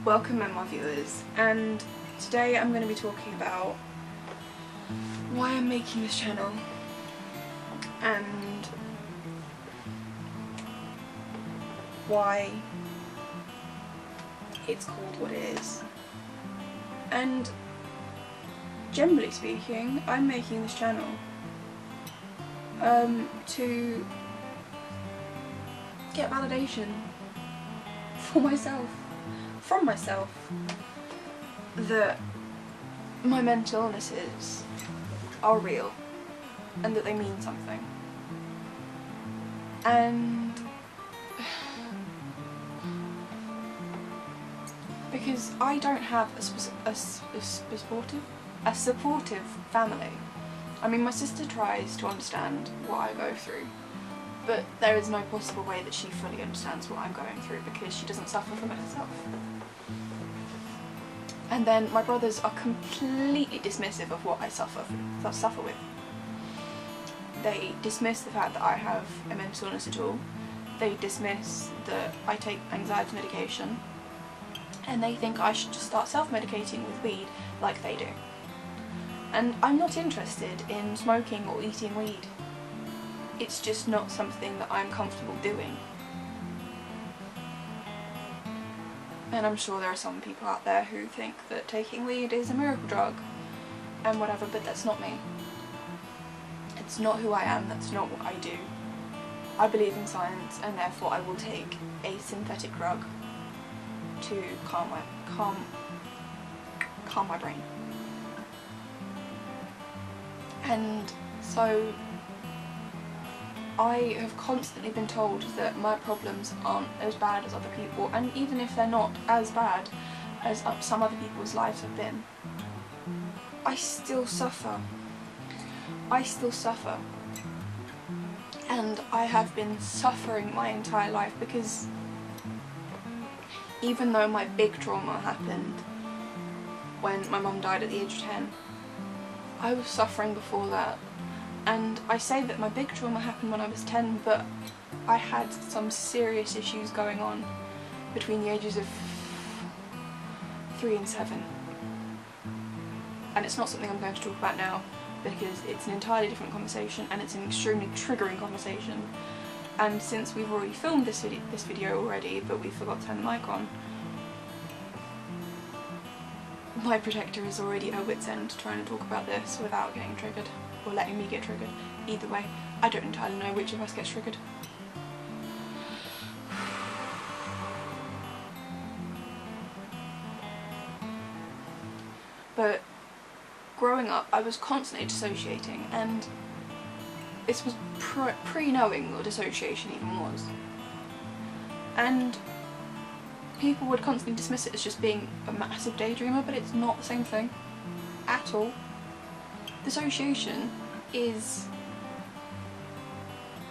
Welcome Memoir viewers, and today I'm going to be talking about why I'm making this channel and why it's called what it is. And generally speaking, I'm making this channel to get validation for myself, from myself, that my mental illnesses are real and that they mean something. And because I don't have a supportive family. I mean, my sister tries to understand what I go through, but there is no possible way that she fully understands what I'm going through because she doesn't suffer from it herself. And then my brothers are completely dismissive of what I suffer with. They dismiss the fact that I have a mental illness at all. They dismiss that I take anxiety medication. And they think I should just start self-medicating with weed like they do. And I'm not interested in smoking or eating weed. It's just not something that I'm comfortable doing. And I'm sure there are some people out there who think that taking weed is a miracle drug and whatever, but that's not me. It's not who I am, that's not what I do. I believe in science, and therefore I will take a synthetic drug to calm my brain. And so I have constantly been told that my problems aren't as bad as other people, and even if they're not as bad as some other people's lives have been, I still suffer. I still suffer. And I have been suffering my entire life because even though my big trauma happened when my mum died at the age of 10, I was suffering before that. And I say that my big trauma happened when I was 10, but I had some serious issues going on between the ages of 3 and 7. And it's not something I'm going to talk about now because it's an entirely different conversation and it's an extremely triggering conversation. And since we've already filmed this video already, but we forgot to turn the mic on, my protector is already at wit's end trying to talk about this without getting triggered, or letting me get triggered. Either way, I don't entirely know which of us gets triggered. But growing up, I was constantly dissociating, and this was pre-knowing what dissociation even was. And people would constantly dismiss it as just being a massive daydreamer, but it's not the same thing at all. Dissociation is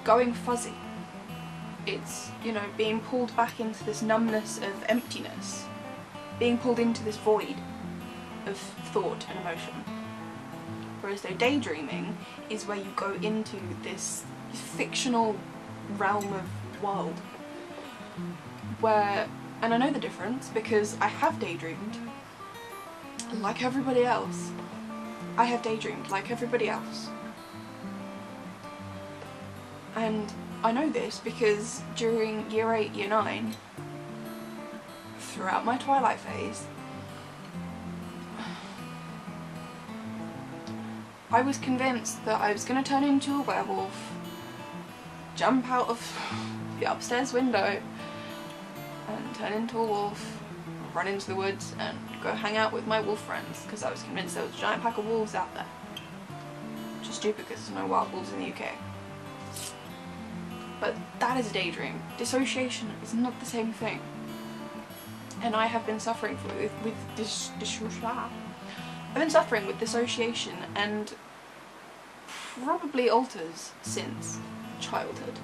going fuzzy. It's, you know, being pulled back into this numbness of emptiness, being pulled into this void of thought and emotion. Whereas though daydreaming is where you go into this fictional realm of world where, and I know the difference because I have daydreamed like everybody else. I have daydreamed like everybody else. And I know this because during year 8, year 9, throughout my twilight phase, I was convinced that I was going to turn into a werewolf, jump out of the upstairs window and turn into a wolf, run into the woods and go hang out with my wolf friends, because I was convinced there was a giant pack of wolves out there. Which is stupid because there's no wild wolves in the UK. But that is a daydream. Dissociation is not the same thing. And I have been suffering I've been suffering with dissociation and probably alters since childhood.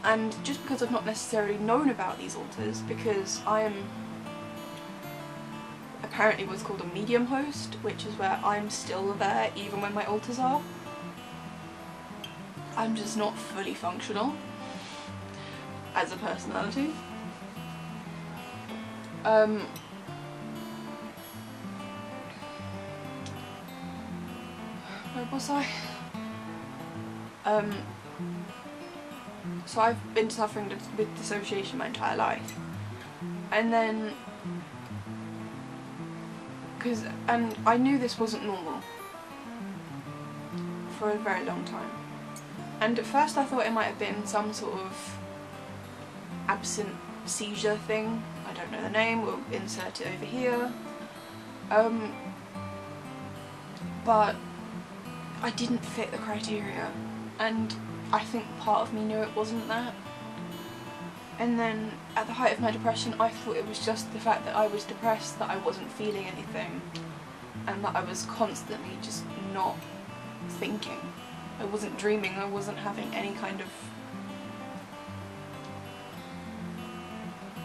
And just because I've not necessarily known about these alters, because I am apparently what's called a medium host, which is where I'm still there even when my alters are. I'm just not fully functional as a personality. Where was I? So I've been suffering with dissociation my entire life, and then and I knew this wasn't normal for a very long time, and at first I thought it might have been some sort of absent seizure thing. I don't know the name, we'll insert it over here. But I didn't fit the criteria, and I think part of me knew it wasn't that. And then at the height of my depression, I thought it was just the fact that I was depressed, that I wasn't feeling anything, and that I was constantly just not thinking. I wasn't dreaming, I wasn't having any kind of...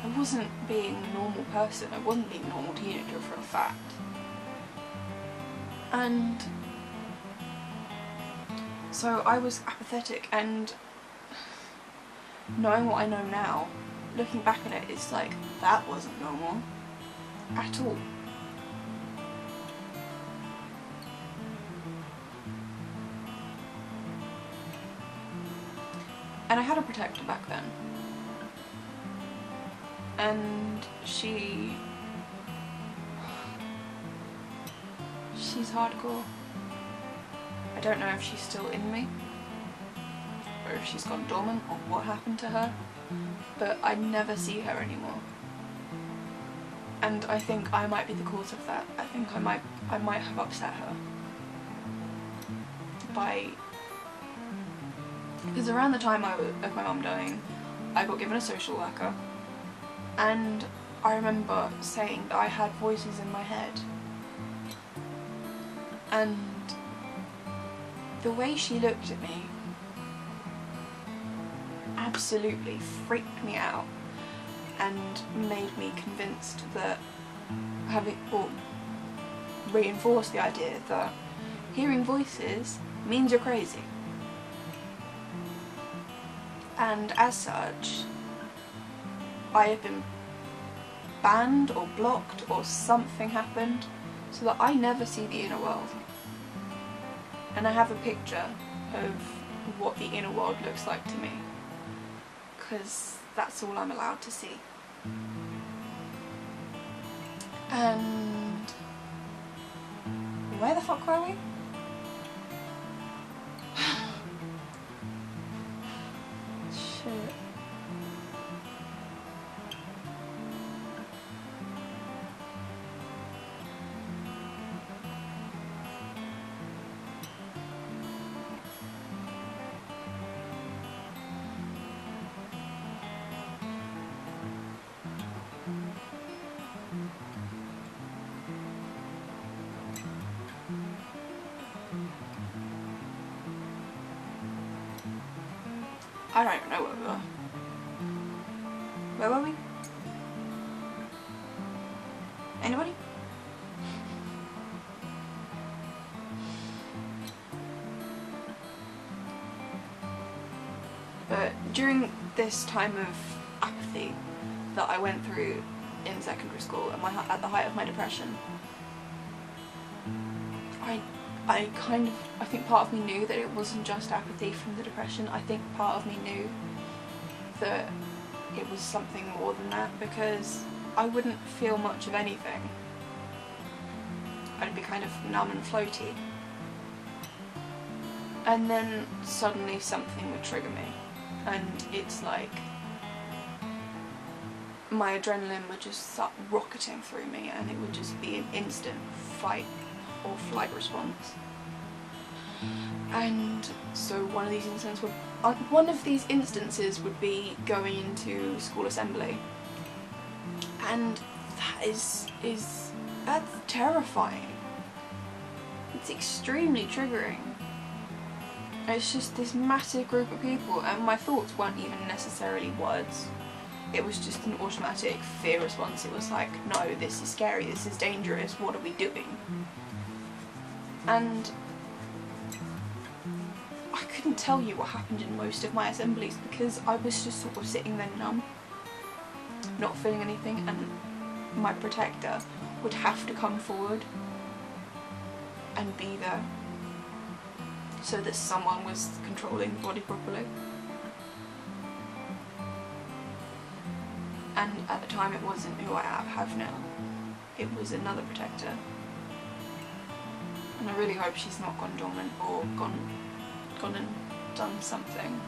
I wasn't being a normal person, I wasn't being a normal teenager for a fact. And so I was apathetic, and knowing what I know now, looking back on it, it's like, that wasn't normal at all. And I had a protector back then, and she's hardcore. I don't know if she's still in me, or if she's gone dormant, or what happened to her, but I never see her anymore. And I think I might be the cause of that. I think I might have upset her because around the time of my mum dying, I got given a social worker, and I remember saying that I had voices in my head, and the way she looked at me absolutely freaked me out and made me convinced that reinforced the idea that hearing voices means you're crazy. And as such, I have been banned or blocked or something happened so that I never see the inner world. And I have a picture of what the inner world looks like to me, because that's all I'm allowed to see. And where the fuck were we? Shit. I don't even know where we were. Where were we? Anybody? But during this time of apathy that I went through in secondary school at the height of my depression, I think part of me knew that it wasn't just apathy from the depression. I think part of me knew that it was something more than that, because I wouldn't feel much of anything. I'd be kind of numb and floaty. And then suddenly something would trigger me, and it's like my adrenaline would just start rocketing through me, and it would just be an instant fight or flight response. And so one of these instances would be going into school assembly, and that's terrifying. It's extremely triggering. It's just this massive group of people, and my thoughts weren't even necessarily words. It was just an automatic fear response. It was like, no, this is scary, this is dangerous, what are we doing? And I couldn't tell you what happened in most of my assemblies, because I was just sort of sitting there numb, not feeling anything, and my protector would have to come forward and be there so that someone was controlling the body properly. And at the time it wasn't who I have now, it was another protector. And I really hope she's not gone dormant or gone and done something.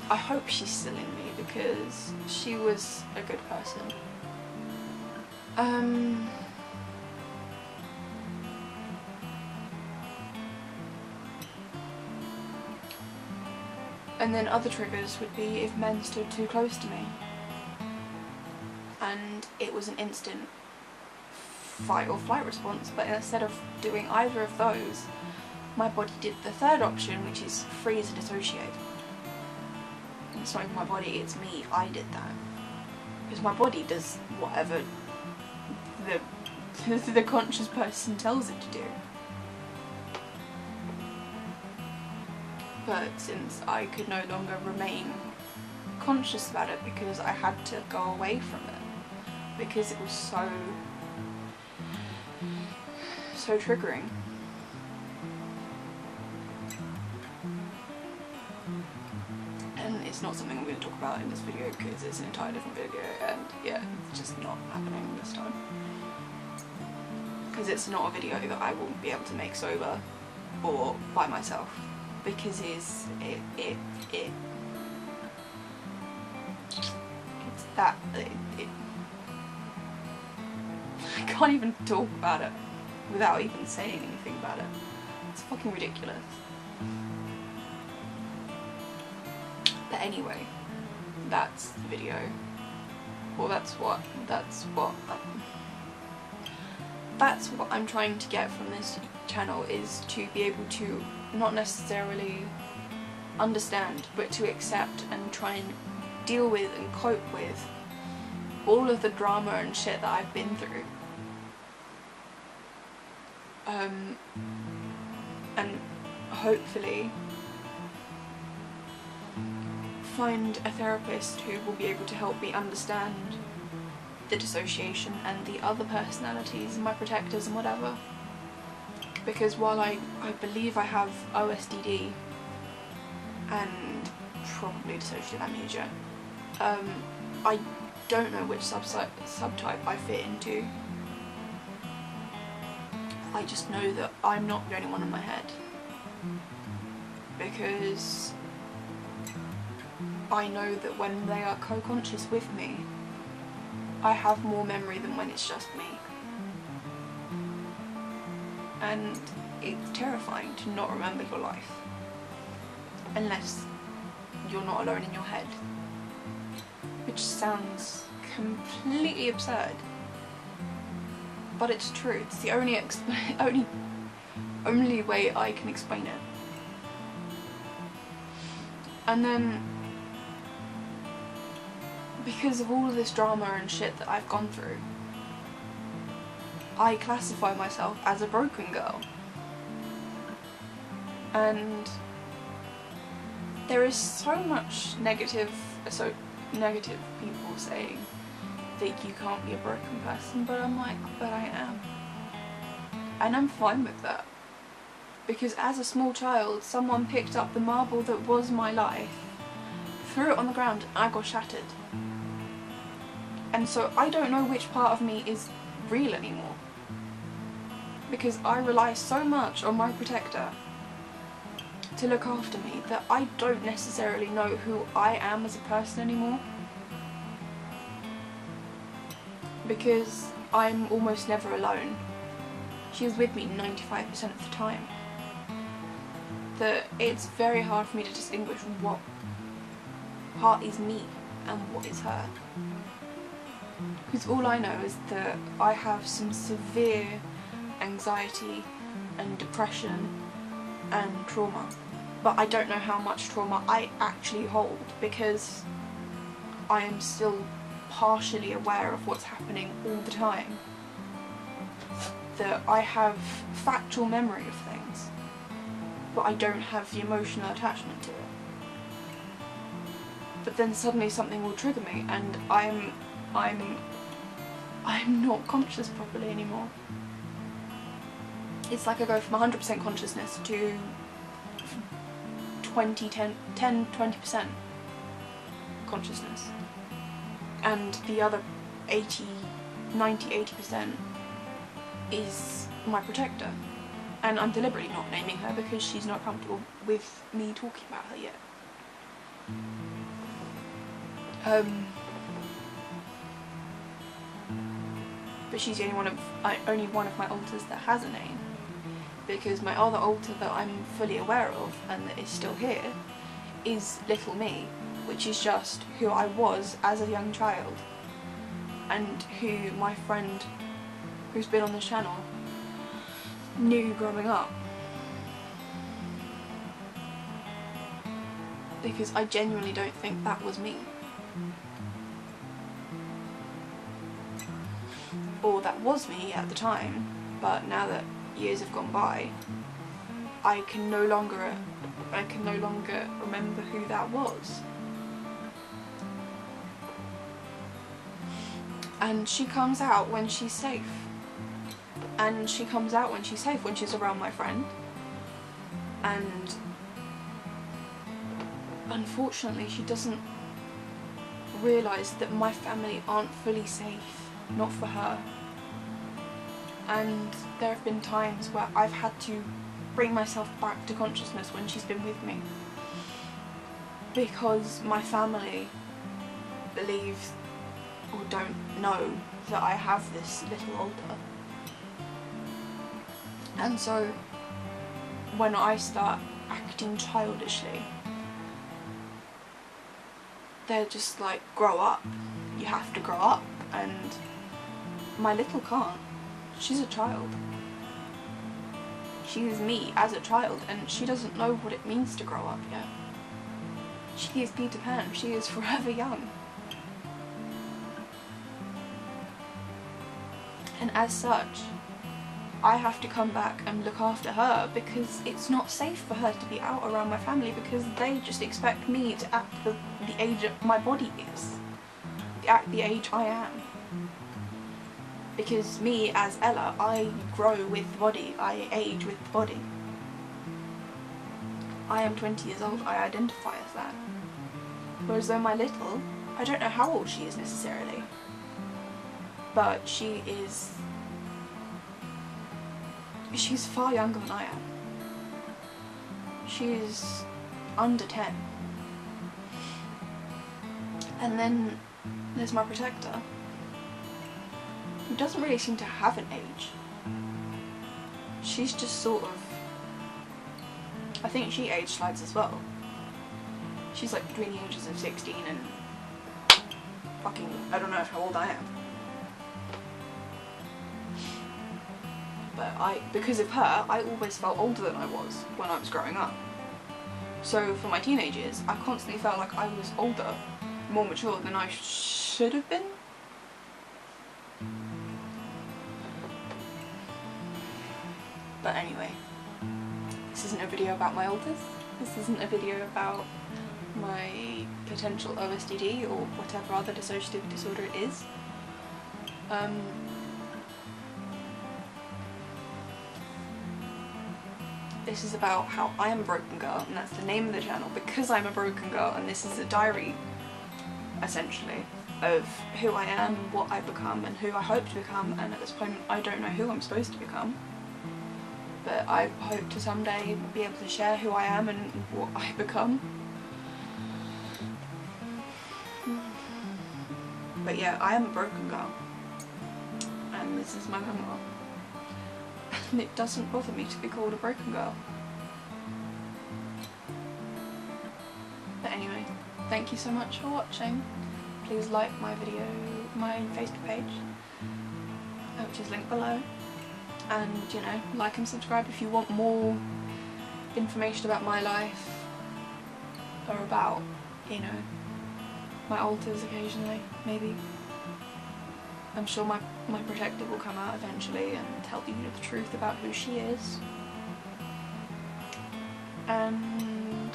I hope she's still in me because she was a good person. And then other triggers would be if men stood too close to me and it was an instant fight or flight response, but instead of doing either of those, my body did the third option, which is freeze and dissociate. And it's not even my body, it's me. I did that. Because my body does whatever the conscious person tells it to do. But since I could no longer remain conscious about it because I had to go away from it, because it was so triggering. And it's not something I'm going to talk about in this video because it's an entirely different video, and yeah, it's just not happening this time. Because it's not a video that I will be able to make sober or by myself, because it's that I can't even talk about it without even saying anything about it. It's fucking ridiculous. But anyway, that's the video. Well, that's what I'm trying to get from this channel, is to be able to not necessarily understand, but to accept and try and deal with and cope with all of the drama and shit that I've been through. And hopefully find a therapist who will be able to help me understand the dissociation and the other personalities and my protectors and whatever. Because while I believe I have OSDD and probably dissociative amnesia, I don't know which subtype I fit into. I just know that I'm not the only one in my head, because I know that when they are co-conscious with me, I have more memory than when it's just me. And it's terrifying to not remember your life, unless you're not alone in your head, which sounds completely absurd. But it's true. It's the only way I can explain it. And then, because of all of this drama and shit that I've gone through, I classify myself as a broken girl. And there is so much negative people saying that you can't be a broken person, but I'm like, but I am. And I'm fine with that. Because as a small child, someone picked up the marble that was my life, threw it on the ground, and I got shattered. And so I don't know which part of me is real anymore. Because I rely so much on my protector to look after me that I don't necessarily know who I am as a person anymore. Because I'm almost never alone. She is with me 95% of the time. That it's very hard for me to distinguish what part is me and what is her. Because all I know is that I have some severe anxiety and depression and trauma. But I don't know how much trauma I actually hold, because I am still partially aware of what's happening all the time. That I have factual memory of things, but I don't have the emotional attachment to it. but then suddenly something will trigger me and I'm not conscious properly anymore. It's like I go from 100% consciousness to 10-20% consciousness, and the other 80% is my protector, and I'm deliberately not naming her because she's not comfortable with me talking about her yet. But she's the only one of my alters that has a name, because my other alter that I'm fully aware of and that is still here is Little Me, which is just who I was as a young child, and who my friend who's been on this channel knew growing up. Because I genuinely don't think that was me. Or that was me at the time, but now that years have gone by, I can no longer remember who that was. And she comes out when she's safe. And she comes out when she's safe, when she's around my friend. And unfortunately she doesn't realise that my family aren't fully safe, not for her. And there have been times where I've had to bring myself back to consciousness when she's been with me, because my family believe or don't know that I have this little alter. And so when I start acting childishly, they're just like, grow up, you have to grow up. And my little can't. She's a child. She is me as a child, and she doesn't know what it means to grow up yet. She is Peter Pan, she is forever young. And as such, I have to come back and look after her, because it's not safe for her to be out around my family, because they just expect me to act the age my body is, act the age I am. Because me as Ella, I grow with the body, I age with the body. I am 20 years old, I identify as that. Whereas though my little, I don't know how old she is necessarily, but she's far younger than I am. She's under 10. And then there's my protector, who doesn't really seem to have an age. She's just sort of, I think she age slides as well. She's like between the ages of 16 and fucking, I don't know how old I am. But because of her, I always felt older than I was when I was growing up. So for my teenage years, I constantly felt like I was older, more mature than I should have been. But anyway, this isn't a video about my alters. This isn't a video about my potential OSDD or whatever other dissociative disorder it is. This is about how I am a broken girl, and that's the name of the channel, because I'm a broken girl, and this is a diary, essentially, of who I am, what I've become, and who I hope to become, and at this point I don't know who I'm supposed to become. But I hope to someday be able to share who I am and what I become. But yeah, I am a broken girl, and this is my memoir. And it doesn't bother me to be called a broken girl. But anyway, thank you so much for watching. Please like my video, my Facebook page, which is linked below. And, you know, like and subscribe if you want more information about my life, or about, you know, my alters occasionally, maybe. I'm sure my protector will come out eventually and tell you the truth about who she is. And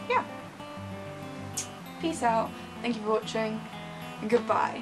yeah, peace out, thank you for watching, and goodbye.